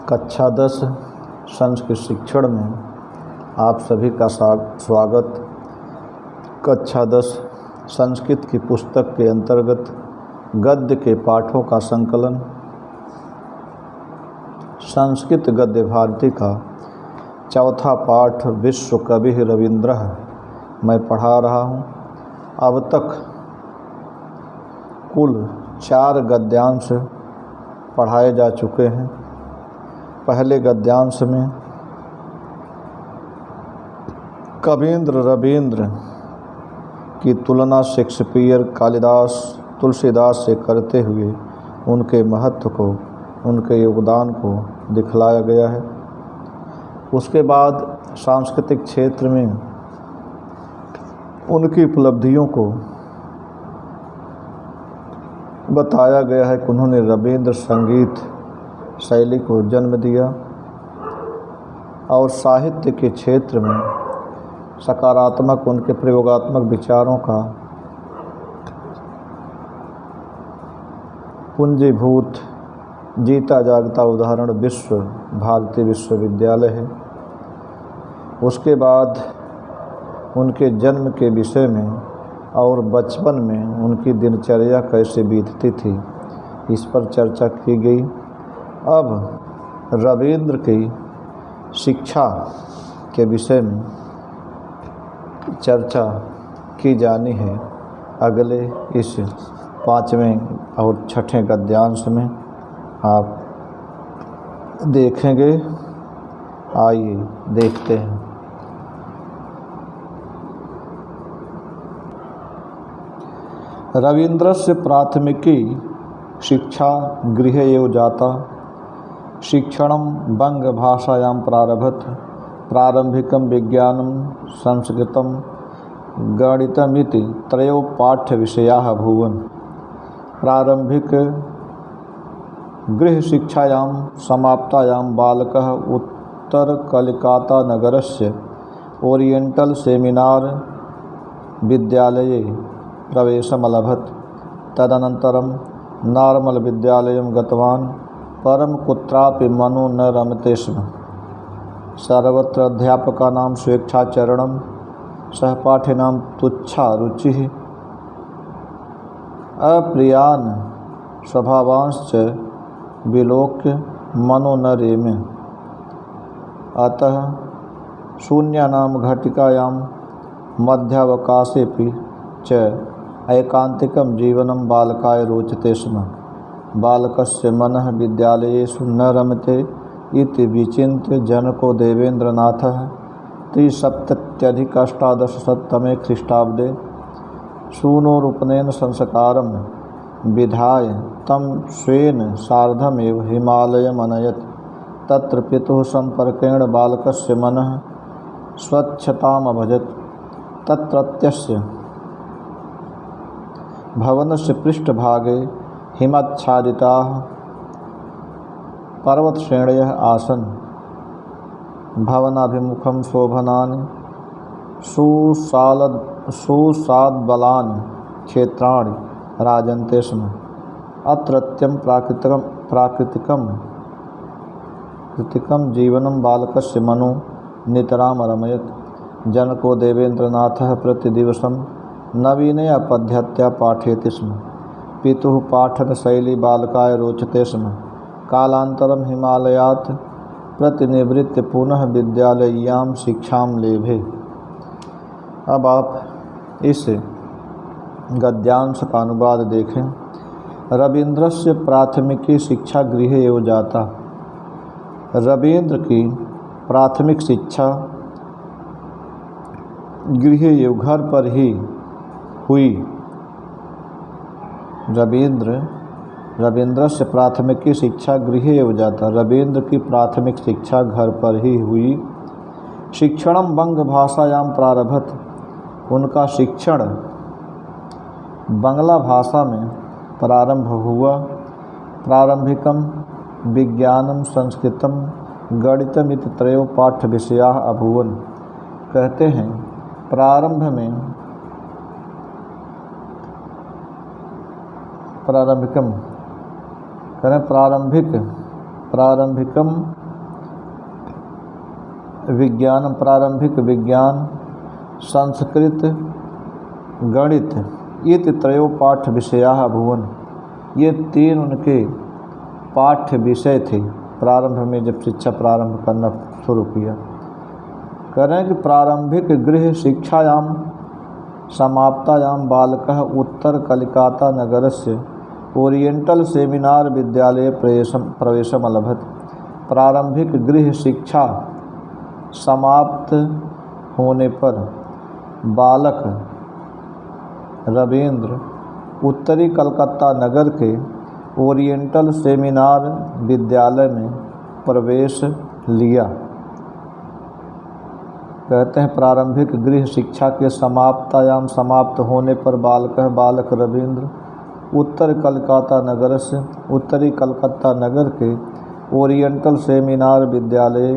कक्षा 10 संस्कृत शिक्षण में आप सभी का स्वागत। कक्षा 10 संस्कृत की पुस्तक के अंतर्गत गद्य के पाठों का संकलन संस्कृत गद्य भारती का चौथा पाठ विश्व कवि रविंद्र मैं पढ़ा रहा हूँ। अब तक कुल 4 गद्यांश पढ़ाए जा चुके हैं। पहले गद्यांश में कवींद्र रवींद्र की तुलना शेक्सपियर, कालिदास, तुलसीदास से करते हुए उनके महत्व को, उनके योगदान को दिखलाया गया है। उसके बाद सांस्कृतिक क्षेत्र में उनकी उपलब्धियों को बताया गया है कि उन्होंने रवींद्र संगीत शैली को जन्म दिया और साहित्य के क्षेत्र में सकारात्मक उनके प्रयोगात्मक विचारों का पूंजीभूत जीता जागता उदाहरण विश्व भारती विश्वविद्यालय है। उसके बाद उनके जन्म के विषय में और बचपन में उनकी दिनचर्या कैसे बीतती थी, इस पर चर्चा की गई। अब रवींद्र की शिक्षा के विषय में चर्चा की जानी है। अगले इस 5वें और 6ठे गद्यांश में आप देखेंगे। आइए देखते हैं। रवीन्द्रस्य प्राथमिकी शिक्षा गृहे एव जाता। शिक्षणं बंगभाषायां प्रारभत। प्रारंभिकं विज्ञानं संस्कृतं गणितमिति त्रयो पाठ्यविषयाः भूवन्। प्रारंभिक गृहशिक्षायां समाप्तायां बालकः उत्तरकलिकातानगरस्य ओरियेण्टल् सेमिनार् विद्यालये प्रवेशमलभत। तदनन्तरं नार्मल विद्यालयं गतवान्। परं कुत्रापि मनो न रमते स्म। सर्वत्र अध्यापकानां स्वेच्छाचरणं, सहपाठिनां तुच्छा रुचिः, अप्रियान् स्वभावांश्च विलोक्य मनो न रेमे। अतः शून्यानां घटिकायां मध्यावकाशेऽपि च ऐकान्तिकं जीवनं बालकाय रोचते स्म। बालकस्य मनः विद्यालयेषु न रमते इति विचिन्त्य जनको देवेन्द्रनाथः 3सप्तत्यधिक-अष्टादशशततमे ख्रीष्टाब्दे सूनोरुपनयन संस्कारं विधाय तं स्वेन सार्धमेव हिमालयम् अनयत्। तत्र पितुः सम्पर्केण बालकस्य मनः स्वच्छताम् अभजत्। तत्रत्यस्य भवनस्य पृष्ठभागे हिमाच्छादिताः पर्वतश्रेणयः आसन्। भवनाभिमुखं शोभनानि सुसाद्बलानि क्षेत्राणि राजन्ते स्म। अत्रत्यं प्राकृतिकं जीवनं बालकस्य मनो नितराम् अरमयत्। जनको देवेन्द्रनाथः प्रतिदिवसं नवीनया पद्धत्या पाठयति स्म। पितुः पाठनशैली बालकाय रोचते स्म। कालान्तरं हिमालयात् प्रतिनिवृत्य पुनः विद्यालयीयां शिक्षां लेभे। अब आप इस गद्यांश का अनुवाद देखें। रवीन्द्रस्य प्राथमिकी शिक्षा गृहे एव जाता। रवींद्र की प्राथमिक शिक्षा गृहे एव घर पर ही हुई। रवीन्द्र से प्राथमिकी शिक्षा गृहे एव जाता। रवींद्र की प्राथमिक शिक्षा घर पर ही हुई। शिक्षणं बंग भाषायां प्रारभत। उनका शिक्षण बंगला भाषा में प्रारंभ हुआ। प्रारंभिकं विज्ञानं संस्कृतं गणितमिति त्रयो पाठ्यविषयाः अभूवन्। कहते हैं प्रारंभ में प्रारंभिकम प्रारंभिकम विज्ञान, प्रारंभिक विज्ञान, संस्कृत, गणित, ये त्रयो पाठ्य विषयाः भुवन। ये 3 उनके पाठ्य विषय थे प्रारंभ में, जब शिक्षा प्रारंभ करना शुरू किया। कह रहे हैं कि प्रारंभिक गृह शिक्षायां समाप्तायां बालकः उत्तर कलिकाता नगरस्य ओरिएंटल सेमिनार विद्यालये प्रवेशम अलभत। प्रारंभिक गृह शिक्षा समाप्त होने पर बालक रविंद्र उत्तरी कलकत्ता नगर के ओरिएंटल सेमिनार विद्यालय में प्रवेश लिया। कहते हैं प्रारंभिक गृह शिक्षा के समाप्तायाम समाप्त होने पर बालक रविंद्र उत्तरी कलकत्ता नगर के ओरिएंटल सेमिनार विद्यालय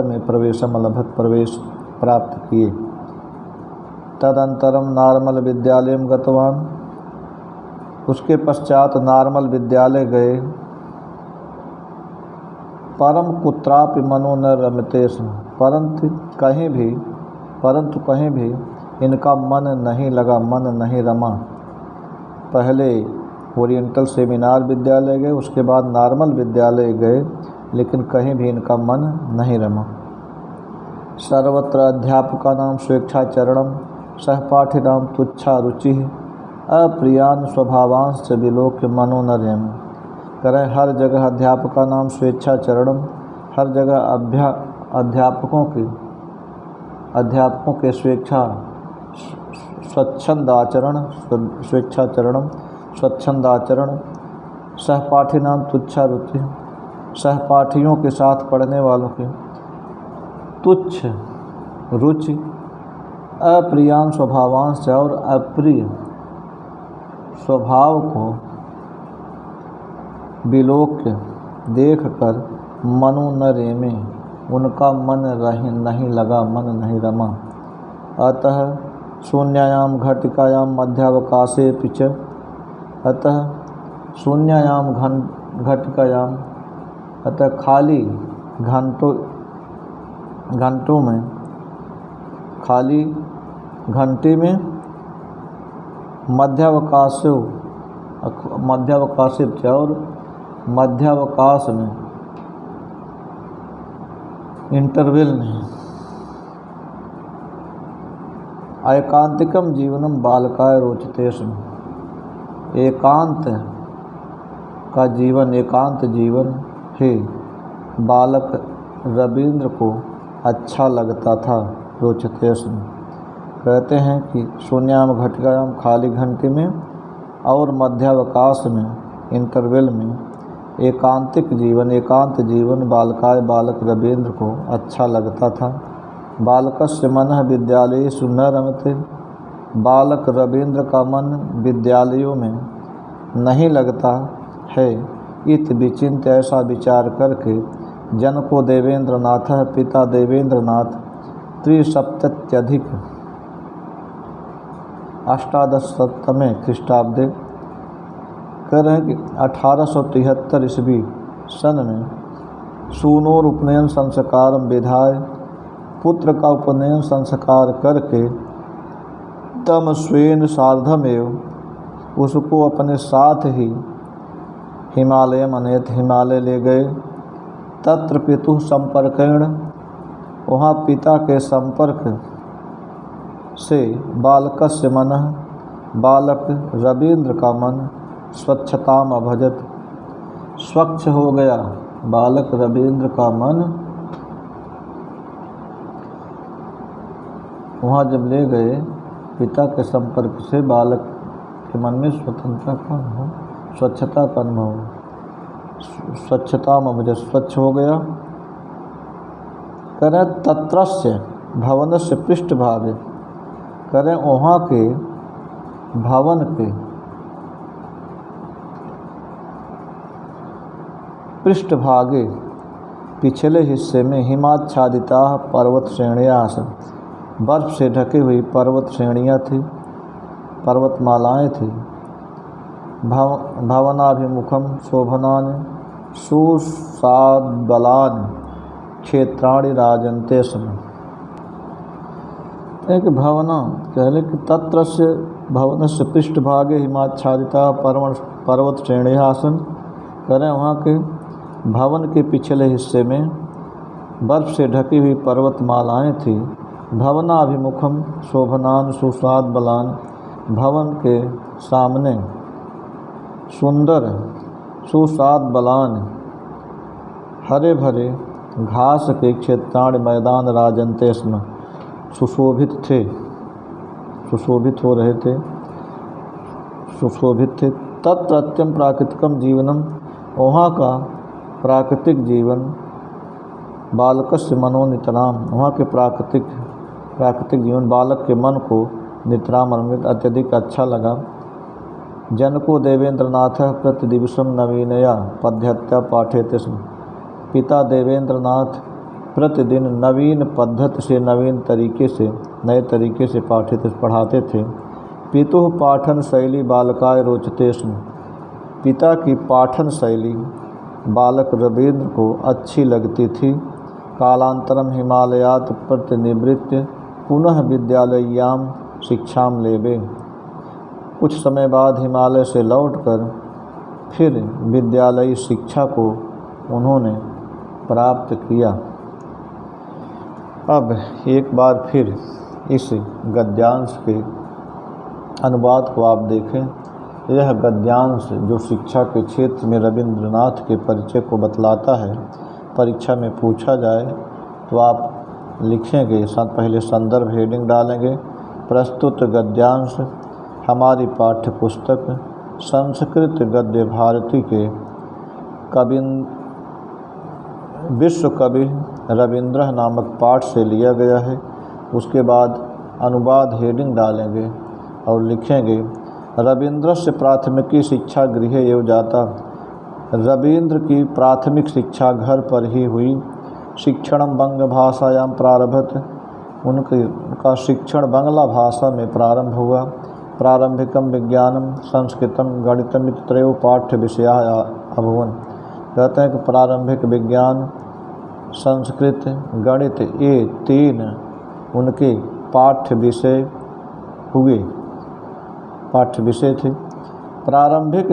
में प्रवेश प्राप्त किए। तदंतरम नार्मल विद्यालयम गतवान, उसके पश्चात नार्मल विद्यालय गए। परम कुत्रापि मनो न रमते स्म, परंतु कहीं भी इनका मन नहीं लगा, मन नहीं रमा। पहले ओरिएंटल सेमिनार विद्यालय गए, उसके बाद नार्मल विद्यालय गए, लेकिन कहीं भी इनका मन नहीं रमा। सर्वत्र अध्यापकानां स्वेच्छाचरणं सहपाठिनां तुच्छा रुचि अप्रियान स्वभावांश्च विलोक्य मनो न रम। करें हर जगह अध्यापका नाम स्वेच्छाचरणम, हर जगह अध्यापकों के स्वच्छंद आचरण सहपाठी नाम तुच्छा रुचि, सहपाठियों के साथ पढ़ने वालों की तुच्छ रुचि, अप्रियान स्वभावांश, और अप्रिय स्वभाव को विलोक्य देख कर मनु न रेमे, उनका मन नहीं लगा, मन नहीं रमा। अतः शून्यायाम घटिकायां मध्यावकाशे पिच, अतः शून्यायाम घटिकायां, अतः खाली घंटों में, खाली घंटे में, मध्यावकाश और मध्यावकाश में, इंटरवल में, एकांतिकम जीवनम बालकाय रोचते स्म, एकांत जीवन ही बालक रविंद्र को अच्छा लगता था। रोचते स्म कहते हैं कि शून्याम घटिकायाम खाली घंटे में और मध्यावकाश में, इंटरवल में, एकांत जीवन बालक रविंद्र को अच्छा लगता था। बालकस्य मनः विद्यालयेषु न रमते, बालक रविंद्र का मन विद्यालयों में नहीं लगता है। इत विचिन्त्य, ऐसा विचार करके जनको देवेंद्रनाथ, पिता देवेंद्रनाथ 387 ख्रीष्टाब्दे, कह रहे हैं कि 1873 ईस्वी सन में सूनोर उपनयन संस्कार विधाय, पुत्र का उपनयन संस्कार करके तम स्वेन सार्धमेव, उसको अपने साथ ही हिमालय ले गए। तत्र पितुः संपर्केण, वहाँ पिता के संपर्क से बालकस्य मनः, बालक रविंद्र का मन स्वच्छताम अभजत, स्वच्छ हो गया। बालक रविंद्र का मन वहाँ जब ले गए, पिता के संपर्क से बालक के मन में स्वच्छता का अनुभव, स्वच्छताम अभजत, स्वच्छ हो गया। करें तत्रस्य भवनस्य पृष्ठभागे, करें वहाँ के भवन के पृष्ठभागे, पिछले हिस्से में हिमाच्छादिता पर्वत श्रेणियाँ आसन, बर्फ से ढकी हुई पर्वत श्रेणियाँ थी, पर्वतमालाएँ थी। भवनाभिमुखम शोभनानि सुसाद्बलानि क्षेत्राणि राजन्ते स्म। एक भवना कहले कि तत्रस्य भवनस्य पृष्ठभागे हिमाच्छादिता पर्वत श्रेणियाः आसन। करें वहाँ के भवन के पिछले हिस्से में बर्फ से ढकी हुई पर्वतमालाएँ थी। भवनाभिमुखम शोभनान सुस्वाद बलान, भवन के सामने सुंदर सुस्वाद बलान हरे भरे घास के क्षेत्राण मैदान राजन्ते स्म, सुशोभित थे, सुशोभित हो रहे थे, सुशोभित थे। तत्र अत्यंत प्राकृतिकम जीवनम, वहाँ का प्राकृतिक जीवन बालकस्य मनोनितराम, वहाँ के प्राकृतिक जीवन बालक के मन को नितराम अमृत अत्यधिक अच्छा लगा। जनको देवेंद्रनाथ प्रतिदिवसम नवीनया पद्धत्या पाठयते स्म, पिता देवेंद्रनाथ प्रतिदिन नवीन पद्धति से नए तरीके से पढ़ाते थे। पितुः पाठन शैली बालकाय रोचते स्म, पिता की पाठन शैली बालक रवींद्र को अच्छी लगती थी। कालांतरम हिमालयात प्रतिनिवृत्य पुनः विद्यालययाम शिक्षाम लेबे, कुछ समय बाद हिमालय से लौटकर फिर विद्यालयी शिक्षा को उन्होंने प्राप्त किया। अब एक बार फिर इस गद्यांश के अनुवाद को आप देखें। यह गद्यांश जो शिक्षा के क्षेत्र में रवींद्रनाथ के परिचय को बतलाता है, परीक्षा में पूछा जाए तो आप लिखेंगे, पहले संदर्भ हेडिंग डालेंगे। प्रस्तुत गद्यांश हमारी पाठ्य पुस्तक संस्कृत गद्य भारती के विश्व कवि रवींद्र नामक पाठ से लिया गया है। उसके बाद अनुवाद हेडिंग डालेंगे और लिखेंगे रवींद्र से प्राथमिकी शिक्षा गृह एवं जाता, रवींद्र की प्राथमिक शिक्षा घर पर ही हुई। शिक्षणम बंग भाषायां प्रारभत, उनका शिक्षण बांग्ला भाषा में प्रारंभ हुआ। प्रारंभिकम विज्ञानम संस्कृतम गणितम त्रयो पाठ्य विषया अभवन, कहते हैं कि प्रारंभिक विज्ञान संस्कृत गणित ये 3 उनके पाठ्य विषय थे। प्रारंभिक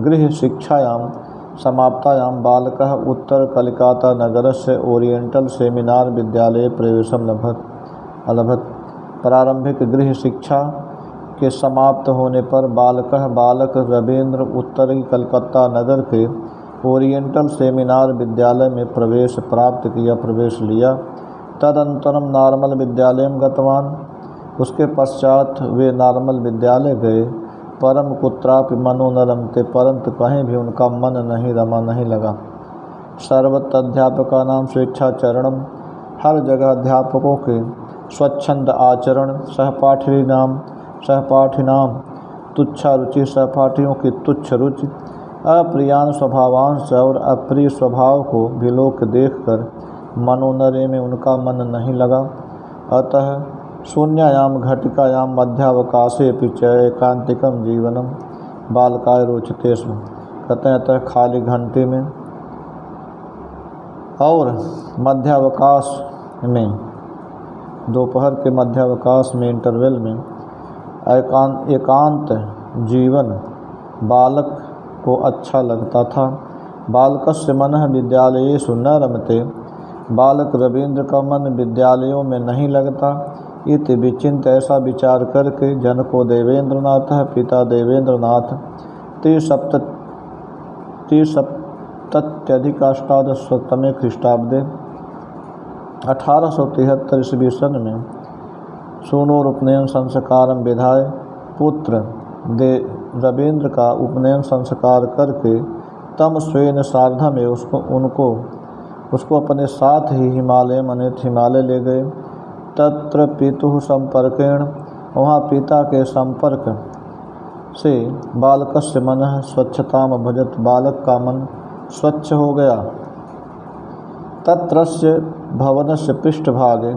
गृह शिक्षायां समाप्तायां बालकः उत्तर कलिकाता नगरस्य ओरिएंटल सेमिनार विद्यालये प्रवेशम अलभत। प्रारंभिक गृह शिक्षा के समाप्त होने पर बालक रवींद्र उत्तरी कलकत्ता नगर के ओरिएंटल सेमिनार विद्यालय में प्रवेश लिया। तदनंतरम नार्मल विद्यालयम गतवान, उसके पश्चात वे नार्मल विद्यालय गए। परम कुत्रापि मनो न रमते, परंतु कहीं भी उनका मन नहीं लगा। सर्वत्र अध्यापका नाम स्वेच्छाचरणम, हर जगह अध्यापकों के स्वच्छंद आचरण। सहपाठिनाम तुच्छा रुचि, सहपाठियों की तुच्छ रुचि। अप्रियान स्वभावांश, और अप्रिय स्वभाव को भी लोग देखकर मनोनरे में उनका मन नहीं लगा। अतः शून्यायाम घटिकायाम मध्यावकाशे च एकांतिकम जीवनम बालकाय रोचते स्म, कहते हैं अतः खाली घंटे में और मध्यावकाश में, दोपहर के मध्यावकाश में, इंटरवल में एकांत जीवन बालक को अच्छा लगता था। बालकस्य मनः विद्यालयेषु न रमते, बालक रवींद्र का मन विद्यालयों में नहीं लगता। इति विचिंत, ऐसा विचार करके जनको देवेंद्रनाथ, पिता देवेंद्रनाथ 370 ख्रीष्टाब्दे 1873 ईस्वी सन में सूनोर उपनयन संस्कारम विधाय, पुत्र रवींद्र का उपनयन संस्कार करके तम स्वेन सार्धम में उसको अपने साथ ही हिमालय ले गए। तत्र पितुः संपर्केण, वहाँ पिता के संपर्क से बालकस्य मनः स्वच्छताम भजत, बालक का मन स्वच्छ हो गया। तत्रस्य भवनस्य पृष्ठभागे,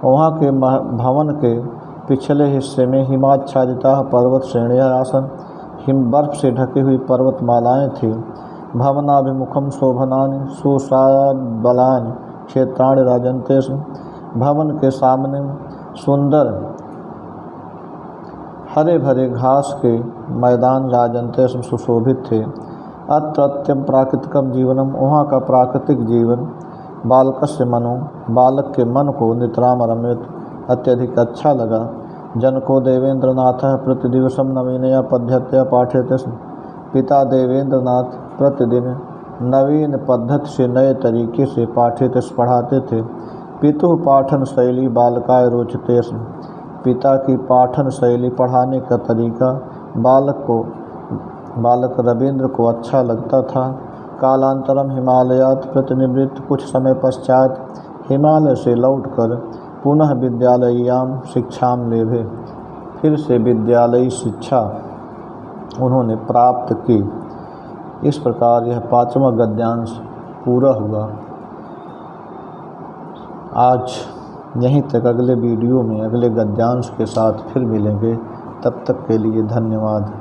वहाँ के भवन के पिछले हिस्से में हिमाच्छादिता पर्वत श्रेणियाँ आसन, बर्फ से ढकी हुई पर्वतमालाएँ थी। भवनाभिमुखम शोभनानि सुसाद्बलानि क्षेत्राणि राजन्ते स्म। भवन के सामने सुंदर हरे भरे घास के मैदान राजन्ते स्म सुशोभित थे। अत्रत्यम प्राकृतिकम जीवनम, वहाँ का प्राकृतिक जीवन बालकस्य मनो, बालक के मन को नितराम रमयत, अत्यधिक अच्छा लगा। जनको देवेंद्रनाथ प्रतिदिवसम नवीनया पद्धत्या पाठयते स्म। पिता देवेंद्रनाथ प्रतिदिन नवीन पद्धति से नए तरीके से पाठ्यते पढ़ाते थे। पितुः पाठन शैली बालकाय रोचते स्म। पिता की पाठन शैली पढ़ाने का तरीका बालक रविंद्र को अच्छा लगता था। कालांतरम हिमालयात प्रतिनिवृत्त, कुछ समय पश्चात हिमालय से लौटकर पुनः विद्यालयीयाम शिक्षाम लेभे, फिर से विद्यालयी शिक्षा उन्होंने प्राप्त की। इस प्रकार यह 5वां गद्यांश पूरा हुआ। आज यहीं तक, अगले वीडियो में अगले गद्यांश के साथ फिर मिलेंगे। तब तक के लिए धन्यवाद।